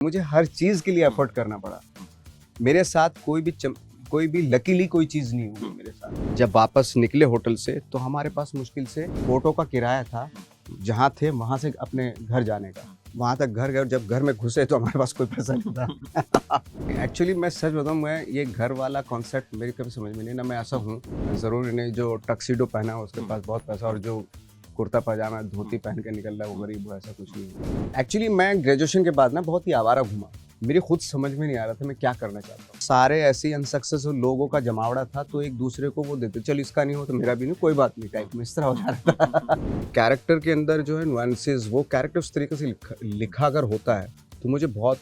मुझे हर चीज़ के लिए एफर्ट करना पड़ा। मेरे साथ कोई भी लकीली कोई चीज़ नहीं हुई मेरे साथ। जब वापस निकले होटल से तो हमारे पास मुश्किल से ऑटो का किराया था, जहाँ थे वहाँ से अपने घर जाने का। वहाँ तक घर गए और जब घर में घुसे तो हमारे पास कोई पैसा नहीं था। एक्चुअली मैं सच बताऊँ, मैं ये घर वाला कॉन्सेप्ट मेरी कभी समझ में नहीं ना। मैं ऐसा हूँ, ज़रूरी नहीं जो टक्सीडो पहना हो उसके पास बहुत पैसा और जो कुर्ता पजामा धोती पहन के निकल रहा है वो गरीब हो, ऐसा कुछ नहीं है। एक्चुअली मैं ग्रेजुएशन के बाद ना बहुत ही आवारा घूमा। मेरी खुद समझ में नहीं आ रहा था मैं क्या करना चाहता हूँ। सारे ऐसे अनसक्सेसफुल लोगों का जमावड़ा था, तो एक दूसरे को वो देते, चल इसका नहीं हो तो मेरा भी नहीं, कोई बात नहीं टाइप में, इस तरह हो जा रहा था। कैरेक्टर के अंदर जो है नुआंसेस, वो कैरेक्टर उस तरीके से लिखा अगर होता है तो मुझे बहुत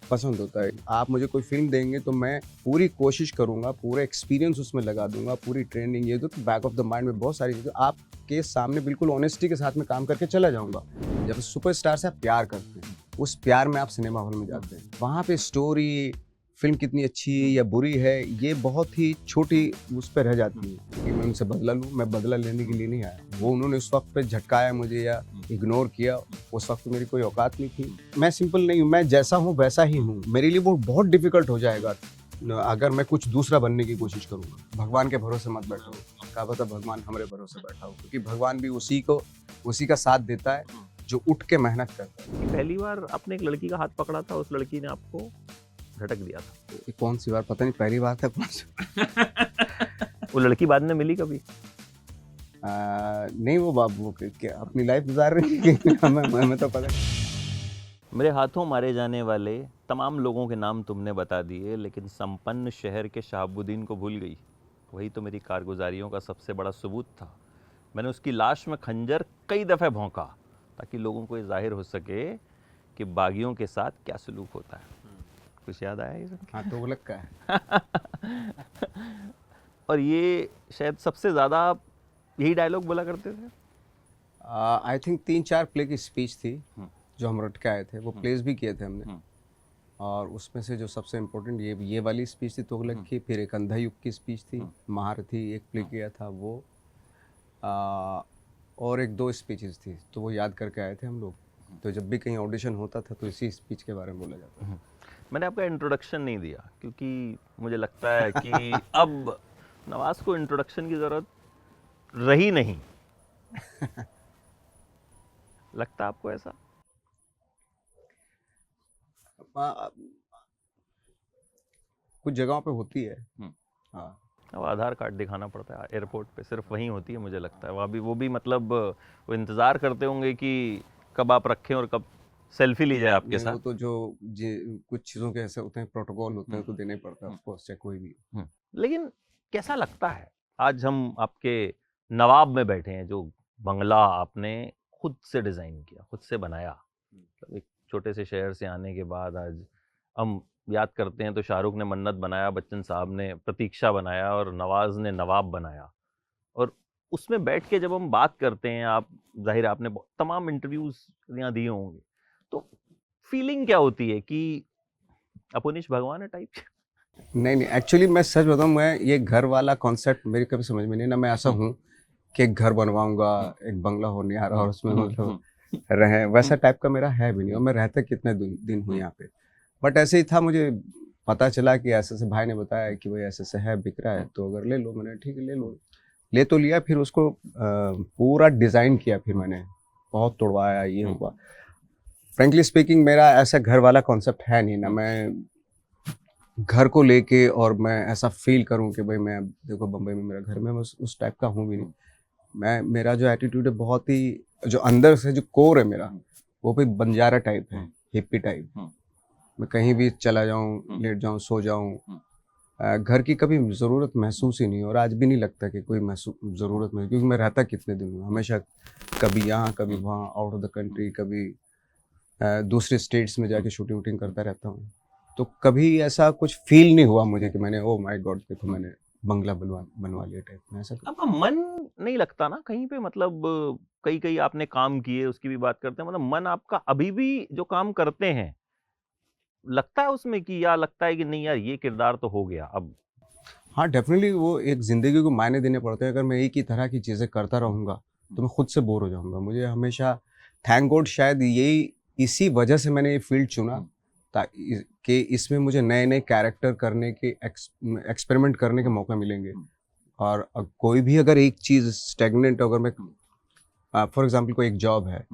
पसंद होता है। आप मुझे कोई फिल्म देंगे तो मैं पूरी कोशिश करूंगा, पूरा एक्सपीरियंस उसमें लगा दूंगा, पूरी ट्रेनिंग, ये तो बैक ऑफ द माइंड में बहुत सारी चीज़ें आपके सामने बिल्कुल ऑनेस्टी के साथ में काम करके चला जाऊंगा। जब सुपरस्टार से आप प्यार करते हैं, उस प्यार में आप सिनेमा हॉल में जाते हैं, वहाँ पे स्टोरी फिल्म कितनी अच्छी है या बुरी है ये बहुत ही छोटी उस पर रह जाती है कि मैं उनसे बदला लूँ। मैं बदला लेने के लिए नहीं आया। वो उन्होंने उस वक्त पे झटकाया मुझे या इग्नोर किया, उस वक्त मेरी कोई औकात नहीं थी। मैं सिंपल नहीं हूँ, मैं जैसा हूँ वैसा ही हूँ। मेरे लिए वो बहुत डिफिकल्ट हो जाएगा अगर मैं कुछ दूसरा बनने की कोशिश करूँगा। भगवान के भरोसे मत बैठो, क्या पता भगवान हमारे भरोसे बैठा हो, क्योंकि भगवान भी उसी का साथ देता है जो उठ के मेहनत करता है। पहली बार आपने एक लड़की का हाथ पकड़ा था, उस लड़की ने आपको झटक दिया था। ये कौन सी बार, पता नहीं पहली बार था कौन सी। वो लड़की बाद में मिली कभी? नहीं, वो बाबू क्या अपनी लाइफ गुजार रही है। हमें तो पता। मेरे हाथों मारे जाने वाले तमाम लोगों के नाम तुमने बता दिए, लेकिन संपन्न शहर के शहाबुद्दीन को भूल गई। वही तो मेरी कारगुजारियों का सबसे बड़ा सबूत था। मैंने उसकी लाश में खंजर कई दफ़े भौंका ताकि लोगों को ये जाहिर हो सके कि बागियों के साथ क्या सलूक होता है। कुछ याद आया ये? हाँ, तो वो लग का है। और ये शायद सबसे ज़्यादा आप यही डायलॉग बोला करते थे? आई थिंक 3-4 प्ले की स्पीच थी जो हम रट के आए थे, वो प्लेस भी किए थे हमने। और उसमें से जो सबसे इम्पोर्टेंट ये वाली स्पीच थी तुगलक की, फिर एक अंधा युग की स्पीच थी, महारथी एक प्ले किया था वो, और 1-2 स्पीचेस थी, तो वो याद करके आए थे हम लोग। तो जब भी कहीं ऑडिशन होता था तो इसी स्पीच के बारे में बोला जाता था। मैंने आपका इंट्रोडक्शन नहीं दिया क्योंकि मुझे लगता है कि अब नवाज को इंट्रोडक्शन की ज़रूरत रही नहीं। लगता आपको ऐसा? कुछ जगहों पे होती है। हाँ, अब आधार कार्ड दिखाना पड़ता है एयरपोर्ट पे, सिर्फ वहीं होती है मुझे लगता है। वहाँ भी वो भी मतलब वो इंतज़ार करते होंगे कि कब आप रखें और कब सेल्फी ली जाए आपके साथ। वो तो जो कुछ चीज़ों के ऐसे होते हैं, प्रोटोकॉल होते हैं, तो देना ही पड़ता है ऑफ कोर्स, चाहे कोई भी। लेकिन कैसा लगता है आज हम आपके नवाब में बैठे हैं, जो बंगला आपने खुद से डिज़ाइन किया, खुद से बनाया। मतलब एक छोटे से शहर से आने के बाद आज हम याद करते हैं तो शाहरुख ने मन्नत बनाया, बच्चन साहब ने प्रतीक्षा बनाया और नवाज ने नवाब बनाया। और उसमें बैठ के जब हम बात करते हैं, आप जाहिर आपने तमाम इंटरव्यूज यहाँ दिए होंगे, तो फीलिंग क्या होती है कि अपुनिश भगवान है टाइप? नहीं, एक्चुअली मैं सच बताऊँ, मैं ये घर वाला कॉन्सेप्ट मेरी कभी समझ में नहीं ना। मैं ऐसा हूँ कि एक घर बनवाऊंगा, एक बंगला होने आ रहा और उसमें मतलब रहे, वैसा टाइप का मेरा है भी नहीं। और मैं रहता कितने दिन हूँ यहाँ पे, बट ऐसे ही था। मुझे पता चला कि ऐसे से भाई ने बताया कि भाई ऐसे से है, बिक रहा है, तो अगर ले लो। मैंने ठीक है ले लो, ले तो लिया। फिर उसको पूरा डिज़ाइन किया, फिर मैंने बहुत तोड़वाया, ये हुआ। फ्रेंकली स्पीकिंग मेरा ऐसा घर वाला कॉन्सेप्ट है नहीं ना। मैं घर को लेके और मैं ऐसा फील करूं कि भाई मैं देखो बम्बई में मेरा घर में, मैं उस टाइप का हूँ भी नहीं। मेरा जो एटीट्यूड है बहुत ही, जो अंदर से जो कोर है मेरा, वो भी बंजारा टाइप है, हिप्पी टाइप। मैं कहीं भी चला जाऊं, लेट जाऊं, सो जाऊं, घर की कभी ज़रूरत महसूस ही नहीं। और आज भी नहीं लगता कि कोई ज़रूरत में, क्योंकि मैं रहता कितने दिन हूँ, हमेशा कभी यहाँ कभी वहाँ, आउट ऑफ द कंट्री, कभी दूसरे स्टेट्स में जाके शूटिंग वूटिंग करता रहता हूँ। तो कभी ऐसा कुछ फील नहीं हुआ मुझे कि मैंने ओ माय गॉड देखो मैंने बंगला बनवा लिया टाइप में, ऐसा। आपका मन नहीं लगता ना कहीं पे? मतलब कई आपने काम किए, उसकी भी बात करते हैं, मतलब मन आपका अभी भी जो काम करते हैं लगता है उसमें, कि या लगता है कि नहीं यार ये किरदार तो हो गया अब? हाँ, डेफिनेटली वो एक ज़िंदगी को मायने देने पड़ते हैं। अगर मैं एक ही तरह की चीज़ें करता रहूँगा तो मैं खुद से बोर हो जाऊँगा। मुझे हमेशा, थैंक गॉड, शायद यही इसी वजह से मैंने ये फील्ड चुना कि इसमें मुझे नए नए कैरेक्टर करने के एक्सपेरिमेंट करने के मौका मिलेंगे। और कोई भी अगर एक चीज़ स्टेगनेंट, अगर मैं फॉर एग्जांपल कोई एक जॉब है,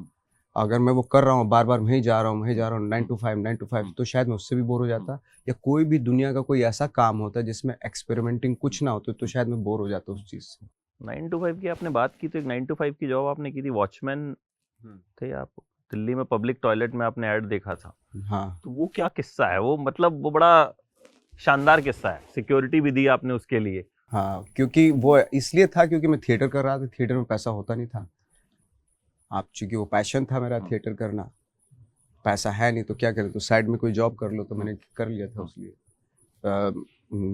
अगर मैं वो कर रहा हूँ बार बार, वहीं जा रहा हूँ 9 to 5, तो शायद मैं उससे भी बोर हो जाता। या कोई भी दुनिया का कोई ऐसा काम होता है जिसमें एक्सपेरिमेंटिंग कुछ ना होता, तो शायद मैं बोर हो जाता उस चीज़ से। 9 to 5 की आपने बात की, तो एक 9 to 5 की जॉब आपने की थी, वॉचमैन थे आप, दिल्ली में पब्लिक टॉयलेट में आपने ऐड देखा था। हाँ, तो वो क्या किस्सा है? वो मतलब वो बड़ा शानदार किस्सा है, सिक्योरिटी भी दी आपने उसके लिए। हाँ, क्योंकि वो इसलिए था क्योंकि मैं थिएटर कर रहा था, थिएटर में पैसा होता नहीं था। आप चूंकि वो पैशन था मेरा थिएटर करना, पैसा है नहीं तो क्या करें, तो साइड में कोई जॉब कर लो, तो मैंने कर लिया था उसलिए।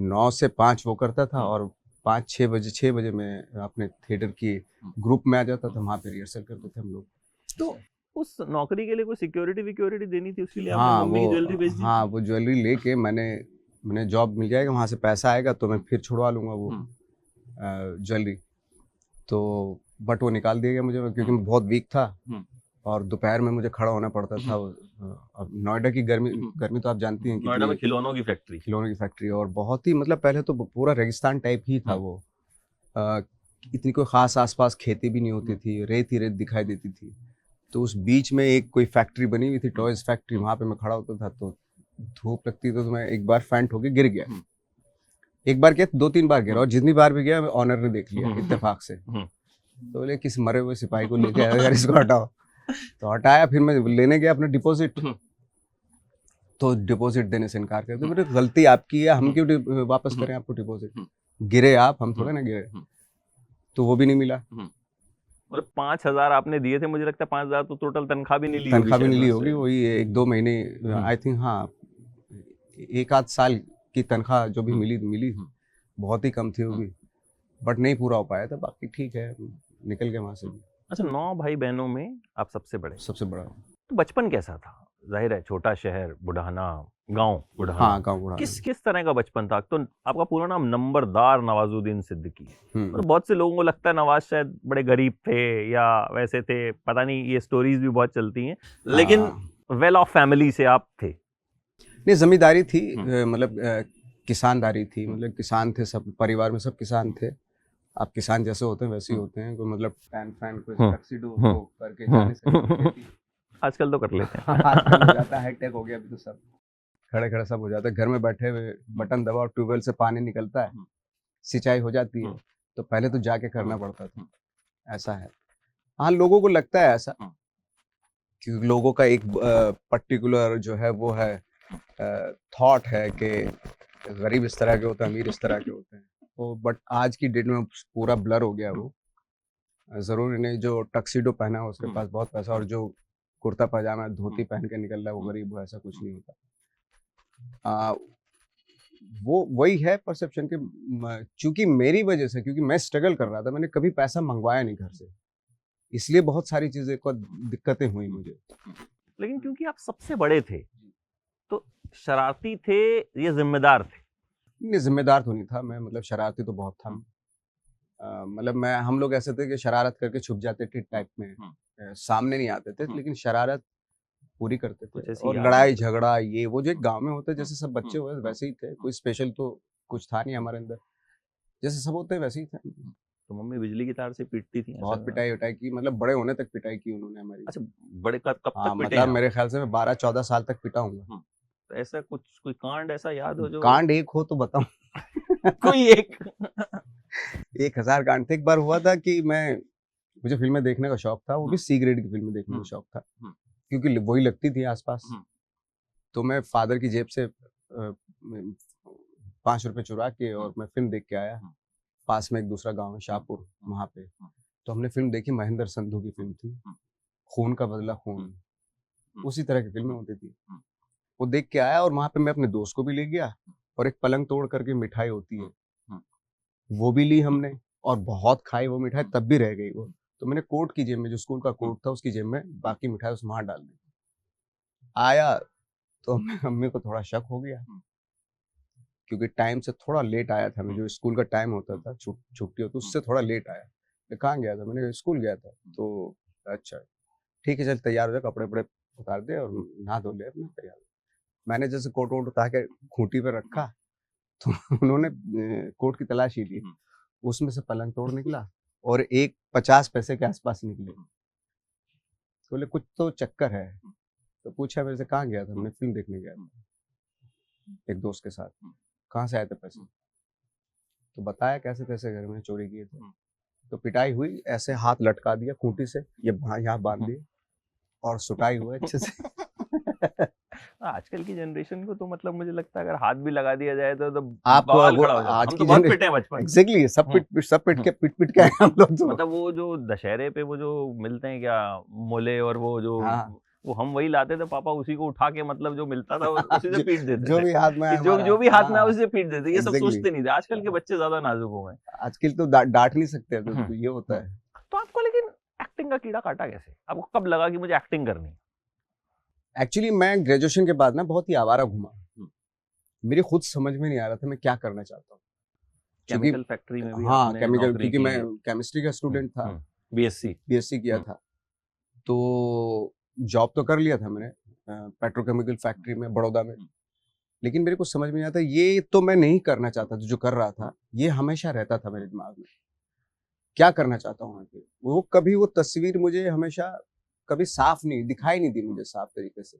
9 से 5 वो करता था, और 5-6 बजे मैं अपने थिएटर की ग्रुप में आ जाता था, वहाँ पे रिहर्सल करते थे हम लोग। तो उस नौकरी के लिए कोई सिक्योरिटी विक्योरिटी देनी थी, उसके लिए आपने हाँ मम्मी की ज्वेलरी बेच दी? हाँ, वो ज्वेलरी लेके मैंने जॉब मिल जाएगा, वहाँ से पैसा आएगा तो मैं फिर छुड़वा लूँगा वो ज्वेलरी। तो बट वो निकाल दिया गया मुझे, क्योंकि मैं बहुत वीक था, और दोपहर में मुझे खड़ा होना पड़ता था। अब नोएडा की गर्मी तो आप जानती हैं नोएडा में कितनी, खिलौनों की फैक्ट्री, और बहुत ही मतलब पहले तो पूरा रेगिस्तान टाइप ही था वो। इतनी कोई खास आसपास खेती भी नहीं होती थी, रेत ही रेत दिखाई देती थी। तो उस बीच में एक कोई फैक्ट्री बनी हुई थी, टॉयज फैक्ट्री, वहाँ पे मैं खड़ा होता था, तो धूप लगती तो मैं एक बार फैंट होके गिर गया। एक बार क्या, 2-3 बार गिरा, और जितनी बार भी गया ऑनर ने देख लिया इत्तेफाक से। तो बोले किस मरे हुए सिपाही को लेके आया यार, इसको हटाओ। तो हटाया, फिर मैं लेने गया अपना डिपॉजिट, तो डिपॉजिट देने से इनकार कर दिया। बोले गलती आपकी है, हम क्यों वापस करें आपको डिपॉजिट, गिरे आप, हम थोड़े ना गिरे। तो वो भी नहीं मिला। मतलब 5,000 आपने दिए थे, मुझे लगता है 5,000 तो टोटल तनख्वाह भी नहीं ली तनख्वाह भी शायद नहीं ली वहाँ होगी, से। वही 1-2 महीने, आई थिंक, हाँ, 1 आध साल की तनख्वाह जो भी मिली बहुत ही कम थी वो भी, बट नहीं पूरा हो पाया था। बाकी ठीक है, निकल गए वहां से भी। अच्छा, 9 भाई बहनों में आप सबसे बड़े। सबसे बड़ा। तो बचपन कैसा था? जाहिर है छोटा शहर, बुढ़ाना, गांव बुढ़ाना, हाँ, गाँव बुढ़ाना। किस तरह का बचपन था? तो आपका पूरा नाम नंबरदार नवाजुद्दीन सिद्दीकी है, और बहुत से लोगों को लगता है नवाज शायद बड़े गरीब थे या वैसे थे, पता नहीं, ये स्टोरीज भी बहुत चलती हैं, लेकिन वेल ऑफ फैमिली से आप थे। नहीं, जमींदारी थी, मतलब किसानदारी थी, मतलब किसान थे, सब परिवार में सब किसान थे। आप किसान जैसे होते हैं वैसे ही होते हैं, कोई मतलब पैन फैन कोई टक्सीडो तो करके जा नहीं सकते। आजकल तो कर लेते हैं। आजकल हो जाता है, हाईटेक हो गया अभी तो, सब खड़े खड़े सब हो जाता है, घर में बैठे हुए बटन दबाओ, ट्यूबवेल से पानी निकलता है, सिंचाई हो जाती है। तो पहले तो जाके करना पड़ता था, ऐसा है। हाँ, लोगों को लगता है ऐसा, क्योंकि लोगों का एक पर्टिकुलर जो है वो है थॉट है कि गरीब इस तरह के होते हैं, अमीर इस तरह के होते हैं। तो बट आज की डेट में पूरा ब्लर हो गया वो। जरूरी नहीं जो टक्सीडो पहना है उसके पास बहुत पैसा, और जो कुर्ता पजामा धोती पहन के निकल रहा है वो गरीब हो, ऐसा कुछ नहीं होता। वो वही है परसेप्शन के, चूंकि मेरी वजह से, क्योंकि मैं स्ट्रगल कर रहा था, मैंने कभी पैसा मंगवाया नहीं घर से, इसलिए बहुत सारी चीजें को दिक्कतें हुई मुझे। लेकिन क्योंकि आप सबसे बड़े थे, तो शरारती थे या जिम्मेदार थे? नहीं, जिम्मेदार तो नहीं था मैं, मतलब शरारती तो बहुत था। मतलब हम लोग ऐसे थे कि शरारत करके छुप जाते थे टाइप में, सामने नहीं आते थे, लेकिन शरारत पूरी करते कुछ थे। ऐसी और याद लड़ाई झगड़ा ये वो जो एक गांव में होता है, जैसे सब बच्चे हुए वैसे ही थे, कोई स्पेशल तो कुछ था नहीं हमारे अंदर, जैसे सब होते हैं वैसे ही थे। तो मम्मी बिजली की तार से पीटती थी? बहुत पिटाई उटाई की, मतलब बड़े होने तक पिटाई की उन्होंने हमारी। अच्छा, बड़े कब तक हाँ, पिटे मतलब हैं? मेरे ख्याल से मैं 12-14 साल तक पिटा हूँ। तो ऐसा कुछ कोई कांड ऐसा याद हो जो कांड एक हो तो बताऊं? कोई एक 1000 कांड थे। एक बार हुआ था कि मुझे फिल्में देखने का शौक था, वो भी सी ग्रेड की फिल्में देखने का शौक था, क्योंकि वही लगती थी आसपास। तो मैं फादर की जेब से 5 रुपए चुरा के और मैं फिल्म देख के आया। पास में एक दूसरा गांव है शाहपुर, वहां पे तो हमने फिल्म देखी, महेंद्र संधू की फिल्म थी, खून का बदला खून। उसी तरह की फिल्में होती थी, वो देख के आया, और वहां पे मैं अपने दोस्त को भी ले गया, और एक पलंग तोड़ करके मिठाई होती है वो भी ली हमने, और बहुत खाई वो मिठाई, तब भी रह गई वो। तो मैंने कोट की जेब में, जो स्कूल का कोट था उसकी जेब में बाकी मिठाई उसमें वहां डाल दी। आया तो मम्मी को थोड़ा शक हो गया, क्योंकि टाइम से थोड़ा लेट आया था मैं, जो स्कूल का टाइम होता था छुट्टी होती उससे थोड़ा लेट आया। मैं कहाँ गया था, मैंने स्कूल गया था। तो अच्छा ठीक है, चल तैयार हो जा, कपड़े वपड़े उतार दे और नहा धो ले अपना, तैयार हो। मैंने जैसे कोट वोट उतार के खूंटी पे रखा तो उन्होंने कोट की तलाशी ली, उसमें से पलंग तोड़ निकला और एक 50 पैसे के आसपास निकले। बोले कुछ तो चक्कर है। तो पूछा मेरे से कहाँ गया था, मैंने फिल्म देखने गया था एक दोस्त के साथ। कहाँ से आए थे पैसे? तो बताया कैसे कैसे घर में चोरी किए थे। तो पिटाई हुई, ऐसे हाथ लटका दिया खूंटी से, ये यहाँ बांध दिए और सुटाई हुए अच्छे से। आजकल की जनरेशन को तो मतलब मुझे लगता है अगर हाथ भी लगा दिया जाए तो आप बवाल वो खड़ा हो जाता है। आज हम की तो बहुत जनरेशन पिटे हैं बचपन में। एग्जैक्टली सब पिट के आए हम लोग तो। मतलब वो जो दशहरे पे वो जो मिलते हैं क्या मोले और वो जो हाँ। वो हम वही लाते थे, पापा उसी को उठा के मतलब जो मिलता था उसी से पीट देते जो थे भी हाथ में आए कि जो हमारा, जो भी हाथ में आए हाँ, उसी से पीट देते। ये सब exactly। सोचते नहीं थे। आजकल के बच्चे ज्यादा नाजुक हो गए। आजकल तो डांट नहीं सकते तो ये होता है। तो आपको लेकिन एक्टिंग का कीड़ा काटा कैसे? आपको कब लगा कि मुझे एक्टिंग करनी है? एक्चुअली मैं ग्रेजुएशन के बाद ना बहुत ही आवारा घूमा। मेरी खुद समझ में नहीं आ रहा था मैं क्या करना चाहता हूँ। क्योंकि केमिकल फैक्ट्री में भी हाँ आपने केमिकल, नौकरी क्योंकि की। मैं केमिस्ट्री का स्टूडेंट था, बीएससी। बीएससी किया था। तो जॉब तो कर लिया था मैंने पेट्रोकेमिकल फैक्ट्री में बड़ौदा में। लेकिन मेरे को समझ में नहीं आता, ये तो मैं नहीं करना चाहता था जो कर रहा था। ये हमेशा रहता था मेरे दिमाग में, क्या करना चाहता हूँ आगे। वो कभी वो तस्वीर मुझे हमेशा कभी साफ नहीं दिखाई नहीं दी मुझे साफ तरीके से।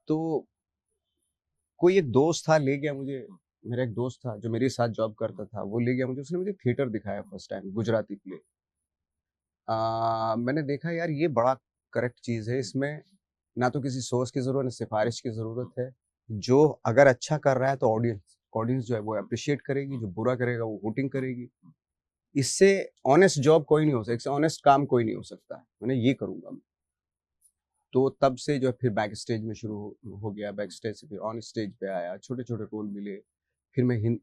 तो कोई एक दोस्त था, ले गया मुझे। मेरा एक दोस्त था जो मेरे साथ जॉब करता था, वो ले गया मुझे। उसने मुझे थिएटर दिखाया फर्स्ट टाइम, गुजराती प्ले। मैंने देखा यार ये बड़ा करेक्ट चीज़ है, इसमें ना तो किसी सोर्स की ज़रूरत, ना सिफारिश की ज़रूरत है। जो अगर अच्छा कर रहा है तो ऑडियंस जो है वो अप्रिशिएट करेगी, जो बुरा करेगा वो वोटिंग करेगी। इससे ऑनेस्ट जॉब कोई नहीं हो सकता, इससे ऑनेस्ट काम कोई नहीं हो सकता। मैंने ये करूँगा मैं। तो तब से जो है फिर बैक स्टेज में शुरू हो गया, बैक स्टेज से फिर ऑन स्टेज पे आया, छोटे छोटे रोल मिले। फिर मैं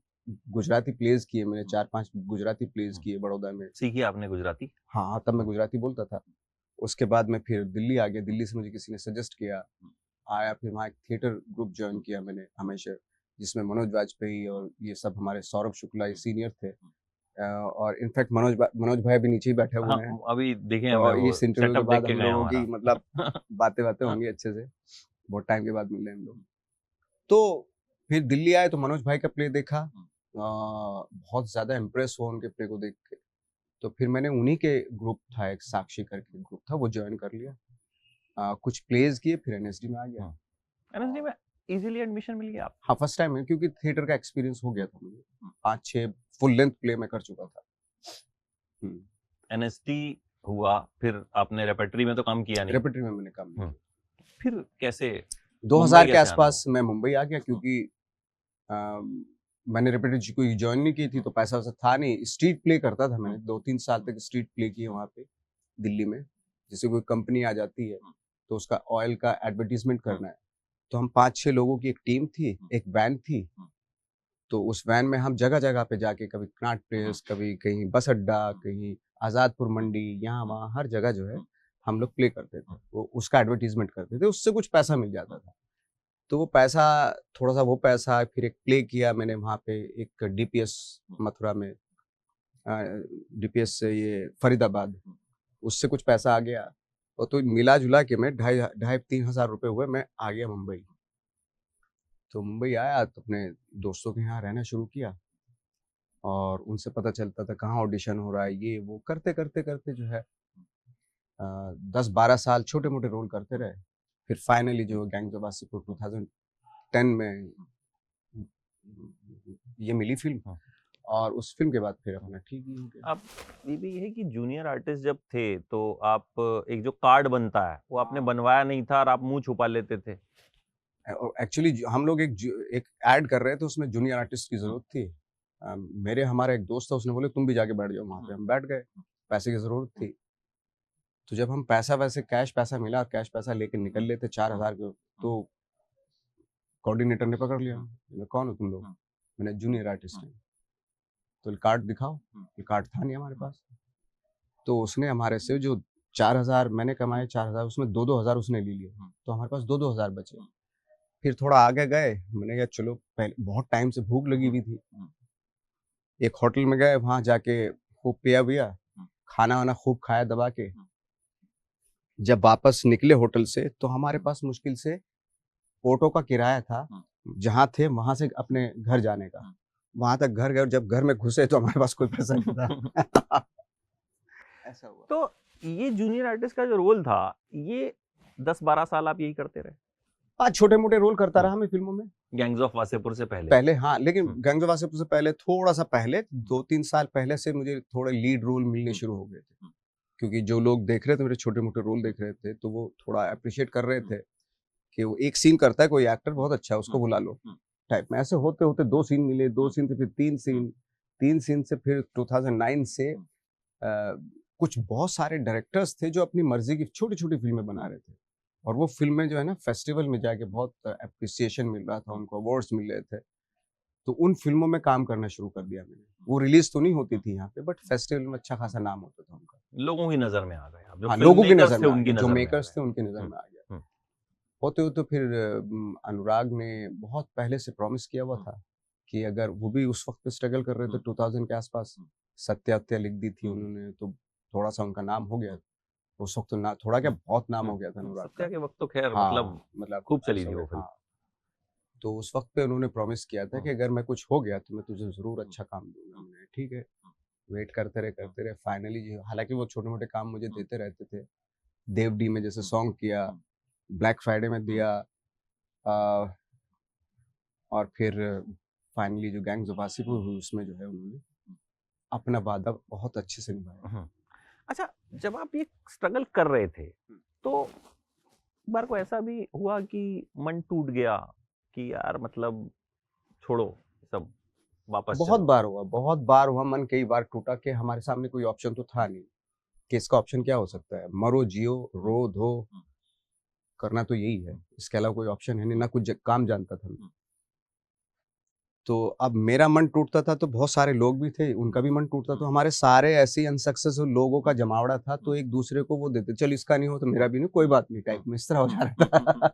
गुजराती प्लेज किए, मैंने 4-5 गुजराती प्लेज किए बड़ौदा में। सीखी आपने गुजराती? हाँ, तब मैं गुजराती बोलता था। उसके बाद मैं फिर दिल्ली आ गया, दिल्ली से मुझे किसी ने सजेस्ट किया, आया। फिर वहाँ एक थिएटर ग्रुप ज्वाइन किया मैंने हमेशा, जिसमें मनोज वाजपेयी और ये सब हमारे सौरभ शुक्ला ये सीनियर थे। और इनफैक्ट मनोज भाई भी नीचे ही बैठे हुए हैं। अभी देखे तो हमें वो इस इंटरव्यू के सेटअप देख बाद के हम गए लोगों की हमारा। मतलब बातें होंगी अच्छे से। बहुत टाइम के बाद मिले हम लोग। तो फिर दिल्ली आए तो मनोज भाई का प्ले देखा, बहुत ज़्यादा इम्प्रेस हुआ उनके प्ले को देख के। तो फिर मैंने उन्हीं के ग्रुप था, एक साक्षी करके ग्रुप था, वो ज्वाइन कर लिया। कुछ प्लेज किए, फिर एनएसडी में आ गया। एनएसडी में इजीली एडमिशन मिल गया? हाँ, फर्स्ट टाइम है, क्योंकि थिएटर का एक्सपीरियंस हो गया था मुझे। 5-6 फुल लेंथ प्ले में कर चुका था। एनएसडी हुआ, फिर आपने रेपर्टरी में तो काम किया नहीं? रेपर्टरी में मैंने काम किया। फिर कैसे 2000 के आसपास मैं मुंबई आ गया, क्योंकि मैंने रेपर्टरी कोई ज्वाइन नहीं की थी, तो पैसा वैसा था नहीं। स्ट्रीट प्ले करता था मैंने, 2-3 साल तक स्ट्रीट प्ले किए वहाँ पे दिल्ली में। जैसे कोई कंपनी आ जाती है तो उसका ऑयल का एडवर्टीजमेंट करना है, तो हम 5-6 लोगों की एक टीम थी, एक वैन थी। तो उस वैन में हम जगह जगह पे जाके, कभी कनाट प्लेस, कभी कहीं बस अड्डा, कहीं आज़ादपुर मंडी, यहाँ वहाँ हर जगह जो है हम लोग प्ले करते थे। वो उसका एडवर्टीजमेंट करते थे, उससे कुछ पैसा मिल जाता था। तो वो पैसा, थोड़ा सा वो पैसा, फिर एक प्ले किया मैंने वहाँ पे एक डीपीएस मथुरा में, डीपीएस से ये फरीदाबाद, उससे कुछ पैसा आ गया। और तो मिला जुला के मैं 2,500-3 हज़ार रुपये हुए, मैं आ गया मुंबई। तो मुंबई आया तो अपने दोस्तों के यहाँ रहना शुरू किया, और उनसे पता चलता था कहाँ ऑडिशन हो रहा है, ये वो करते करते करते जो है 10-12 साल छोटे मोटे रोल करते रहे। फिर फाइनली जो गैंग्स ऑफ वासेपुर 2010 में ये मिली फिल्म, और उस फिल्म के बाद फिर अपना ठीक ही हो गया। अब ये भी है कि जूनियर आर्टिस्ट जब थे तो आप एक जो कार्ड बनता है वो आपने बनवाया नहीं था और आप मुंह छुपा लेते थे। एक्चुअली हम लोग एक ऐड कर रहे थे, उसमें जूनियर आर्टिस्ट की जरूरत थी। हमारा एक दोस्त था, उसने बोले तुम भी जाके बैठ जाओ वहाँ पे। हम बैठ गए, पैसे की जरूरत थी। तो जब हम कैश पैसा मिला, कैश पैसा लेके निकल लेते 4,000 के, तो कोऑर्डिनेटर ने पकड़ लिया। कौन हो तुम लोग? मैंने जूनियर आर्टिस्ट है। तो कार्ड दिखाओ। कार्ड था नहीं हमारे पास। तो उसने हमारे से जो 4,000 मैंने कमाए, 4,000 उसमें 2-2 हज़ार उसने ले लिए। तो हमारे पास 2-2 हज़ार बचे। फिर थोड़ा आगे गए, मैंने कहा चलो, पहले बहुत टाइम से भूख लगी हुई थी। एक होटल में गए, वहां जाके खूब पिया, खाना वाना खूब खाया दबा के। जब वापस निकले होटल से तो हमारे पास मुश्किल से ऑटो का किराया था, जहाँ थे वहां से अपने घर जाने का, वहां तक घर गए और जब घर में घुसे तो हमारे पास कोई पैसा नहीं था। ऐसा हुआ। तो ये जूनियर आर्टिस्ट का जो रोल था, ये 10-12 साल आप यही करते रहे? हाँ, छोटे मोटे रोल करता रहा मैं फिल्मों में गैंग्स ऑफ वासेपुर से पहले? पहले, हाँ, लेकिन हम्म। गैंग्स ऑफ वासेपुर से पहले थोड़ा सा पहले 2-3 साल पहले से मुझे थोड़े लीड रोल मिलने शुरू हो गए थे, क्योंकि जो लोग देख रहे थे मेरे छोटे मोटे रोल देख रहे थे तो वो थोड़ा अप्रिशिएट कर रहे थे कि वो एक सीन करता है कोई एक्टर बहुत अच्छा है उसको बुला लो टाइप में। ऐसे होते होते 2 सीन मिले, 2 सीन से फिर 3 सीन, 3 सीन से फिर 2009 से कुछ बहुत सारे डायरेक्टर्स थे जो अपनी मर्जी की छोटी छोटी फिल्में बना रहे थे और वो फिल्में जो है ना फेस्टिवल में जाके बहुत अप्रिसिएशन मिल रहा था, उनको अवार्ड्स मिल रहे थे। तो उन फिल्मों में काम करना शुरू कर दिया मैंने। वो रिलीज तो नहीं होती थी यहाँ पे बट फेस्टिवल में अच्छा खासा नाम होता था उनका। लोगों की नजर में आ गए आप, जो हाँ, लोगों की filmmakers नजर थे में आ उनकी गया, जो नजर में आ मेकर्स थे गए। उनकी नजर में आ गया। हम्म। होते होते फिर अनुराग ने बहुत पहले से प्रॉमिस किया हुआ था कि अगर वो भी उस वक्त स्ट्रगल कर रहे थे 2000 के आसपास, सत्या लिख दी थी उन्होंने तो थोड़ा सा उनका नाम हो गया उस वक्त। तो ना थोड़ा क्या बहुत नाम हो गया था अनुराग सत्या का। के वक्त तो खैर हाँ, मतलब खूब चली ऐसा थी वो हुआ, फिल्म। हाँ। तो उस वक्त पे उन्होंने प्रॉमिस किया था कि अगर मैं कुछ हो गया तो मैं तुझे जरूर अच्छा काम दूंगा। मैंने ठीक है, वेट करते रहे फाइनली जो, हालांकि वो छोटे मोटे काम मुझे देते रहते थे। देव डी में जैसे सॉन्ग किया, ब्लैक फ्राइडे में दिया, आ, और फिर फाइनली जो गैंग्स ऑफ वासेपुर हुई उसमें जो है उन्होंने अपना वादा बहुत अच्छे से निभाया। अच्छा, जब आप ये स्ट्रगल कर रहे थे तो बार को ऐसा भी हुआ कि मन टूट गया कि यार मतलब छोड़ो सब, वापस बहुत चलो? बहुत बार हुआ मन, कई बार टूटा कि हमारे सामने कोई ऑप्शन तो था नहीं कि इसका ऑप्शन क्या हो सकता है, मरो जियो रो धो करना तो यही है, इसके अलावा कोई ऑप्शन है नहीं, ना कुछ काम जानता था मैं। तो अब मेरा मन टूटता था तो बहुत सारे लोग भी थे उनका भी मन टूटता, तो हमारे सारे ऐसे अनसक्सेसफुल लोगों का जमावड़ा था, तो एक दूसरे को वो देते, चल इसका नहीं हो तो मेरा भी नहीं, कोई बात नहीं टाइप में इस तरह हो जा रहा था।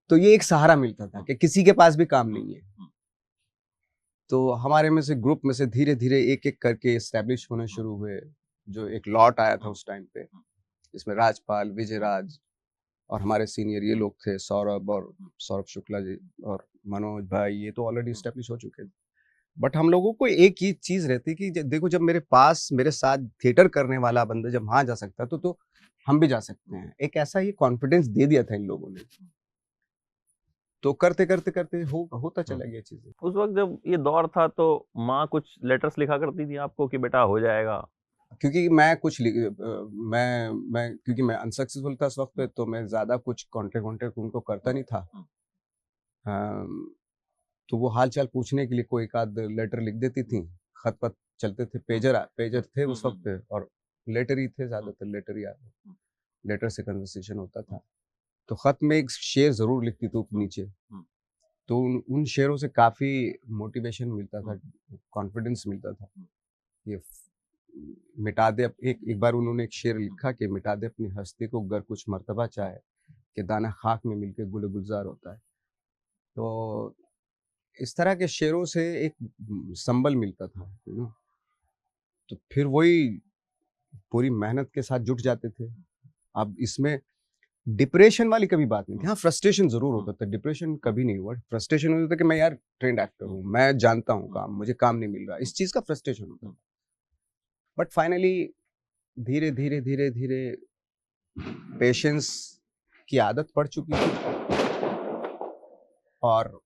तो ये एक सहारा मिलता था कि किसी के पास भी काम नहीं है। तो हमारे में से ग्रुप में से धीरे धीरे एक एक करके एस्टेब्लिश होने शुरू हुए, जो एक लॉट आया था उस टाइम पे, जिसमें राजपाल, विजय राज और हमारे सीनियर ये लोग थे, सौरभ और सौरभ शुक्ला जी और मनोज भाई, ये तो ऑलरेडी एस्टेब्लिश हो चुके थे। बट हम लोगों को एक ही चीज रहती कि देखो जब मेरे पास मेरे साथ थिएटर करने वाला बंदा जब वहां जा सकता तो हम भी जा सकते हैं। एक ऐसा ही कॉन्फिडेंस दे दिया था इन लोगों ने, तो करते करते करते होता चला गया चीजें। उस वक्त जब ये दौर था तो माँ कुछ लेटर्स लिखा करती थी आपको कि बेटा हो जाएगा? क्योंकि मैं क्योंकि मैं अनसक्सेसफुल था उस वक्त पे, तो मैं ज्यादा कुछ कॉन्टेक्ट उनको करता नहीं था। तो वो हाल चाल पूछने के लिए कोई एक आध लेटर लिख देती थी, खत पत चलते थे, पेजर थे उस वक्त पे, और लेटर ही थे, ज्यादातर लेटर ही आते, लेटर से कन्वर्सेशन होता था। तो खत में एक शेर जरूर लिखती थी नीचे, तो उन शेरों से काफी मोटिवेशन मिलता था, कॉन्फिडेंस मिलता था। ये मिटा दे, एक बार उन्होंने एक शेर लिखा कि मिटा दे अपनी हस्ती को गर कुछ मर्तबा चाहे, कि दाना खाक में मिलके गुल गुलजार होता है। तो इस तरह के शेरों से एक संबल मिलता था, तो फिर वही पूरी मेहनत के साथ जुट जाते थे। अब इसमें डिप्रेशन वाली कभी बात नहीं थी, हाँ फ्रस्ट्रेशन जरूर होता था, डिप्रेशन कभी नहीं हुआ। फ्रस्ट्रेशन होता था कि मैं यार ट्रेंड एक्टर हूँ, मैं जानता हूँ काम, मुझे काम नहीं मिल रहा, इस चीज का फ्रस्ट्रेशन होता था। बट फाइनली धीरे धीरे धीरे धीरे पेशेंस की आदत पड़ चुकी थी और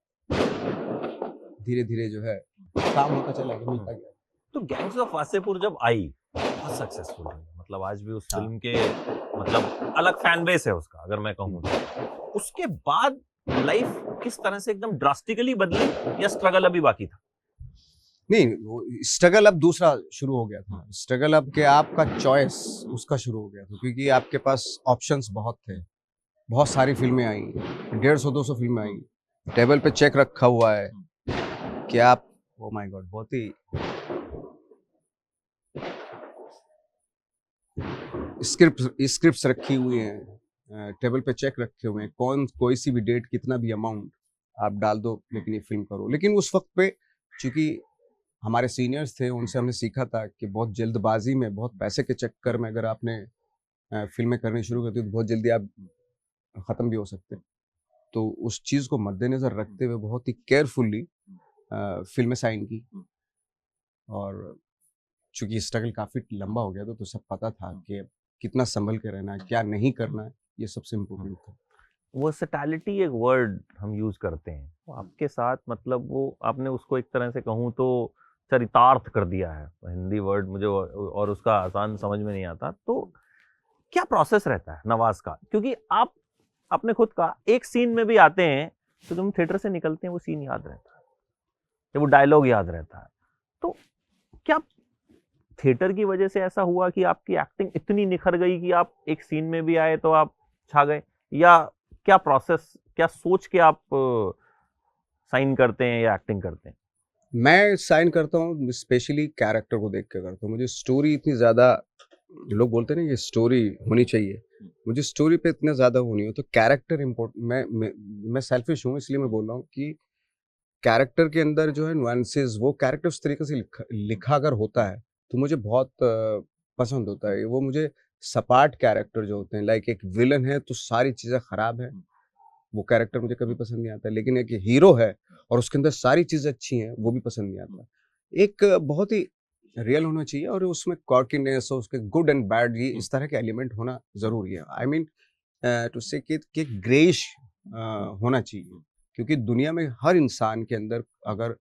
धीरे धीरे जो है काम होता चला गया, मिलता गया। तो गैंग्स ऑफ वासेपुर जब आई बहुत सक्सेसफुल रही, मतलब आज भी उस फिल्म के मतलब अलग फैन बेस है उसका, अगर मैं कहूँ तो। उसके बाद लाइफ किस तरह से एकदम ड्रास्टिकली बदली या स्ट्रगल अभी बाकी था? नहीं, स्ट्रगल अब दूसरा शुरू हो गया था। स्ट्रगल अब के आपका चॉइस उसका शुरू हो गया था, क्योंकि आपके पास ऑप्शंस बहुत थे, बहुत सारी फिल्में आई, 150-200 फिल्में आई, टेबल पे चेक रखा हुआ है कि आप, ओ माय गॉड, बहुत ही स्क्रिप्ट्स रखी हुई हैं, टेबल पे चेक रखे हुए हैं, कोई सी भी डेट, कितना भी अमाउंट आप डाल दो, लेकिन ये फिल्म करो। लेकिन उस वक्त पे चूंकि हमारे सीनियर्स थे, उनसे हमने सीखा था कि बहुत जल्दबाजी में, बहुत पैसे के चक्कर में अगर आपने फिल्में करनी शुरू कर दी तो बहुत जल्दी आप खत्म भी हो सकते हैं। तो उस चीज़ को मद्देनज़र रखते हुए बहुत ही केयरफुली फिल्में साइन की। और चूँकि स्ट्रगल काफ़ी लंबा हो गया था, तो सब पता था कि कितना सँभल के रहना है, क्या नहीं करना है, ये सबसे इम्पोर्टेंट था। वर्सेटैलिटी एक वर्ड हम यूज करते हैं, वो आपके साथ मतलब वो आपने उसको एक तरह से कहूँ तो चरितार्थ कर दिया है। हिंदी वर्ड मुझे और उसका आसान समझ में नहीं आता। तो क्या प्रोसेस रहता है नवाज का, क्योंकि आप अपने खुद का एक सीन में भी आते हैं तो तुम थिएटर से निकलते हैं वो सीन याद रहता है या वो डायलॉग याद रहता है। तो क्या थिएटर की वजह से ऐसा हुआ कि आपकी एक्टिंग इतनी निखर गई कि आप एक सीन में भी आए तो आप छा गए, या क्या प्रोसेस, क्या सोच के आप साइन करते हैं या एक्टिंग करते हैं? मैं साइन करता हूँ स्पेशली कैरेक्टर को देख के करता हूँ। मुझे स्टोरी इतनी ज़्यादा, लोग बोलते हैं ना ये स्टोरी होनी चाहिए, मुझे स्टोरी पे इतना ज़्यादा वो नहीं हो, तो कैरेक्टर इम्पोर्टेंट। मैं सेल्फिश हूँ, इसलिए मैं बोल रहा हूँ कि कैरेक्टर के अंदर जो है नुआंसेस, वो कैरेक्टर उस तरीके से लिखा अगर होता है तो मुझे बहुत पसंद होता है वो। मुझे सपाट कैरेक्टर जो होते हैं, लाइक एक विलन है तो सारी चीज़ें खराब है, वो कैरेक्टर मुझे कभी पसंद नहीं आता। लेकिन एक हीरो है और उसके अंदर सारी चीज़ें अच्छी हैं, वो भी पसंद नहीं आता। एक बहुत ही रियल होना चाहिए और उसमें कॉर्कीनेस और उसके गुड एंड बैड, ये इस तरह के एलिमेंट होना ज़रूरी है। आई मीन टू से कि ग्रेइश होना चाहिए, क्योंकि दुनिया में हर इंसान के अंदर अगर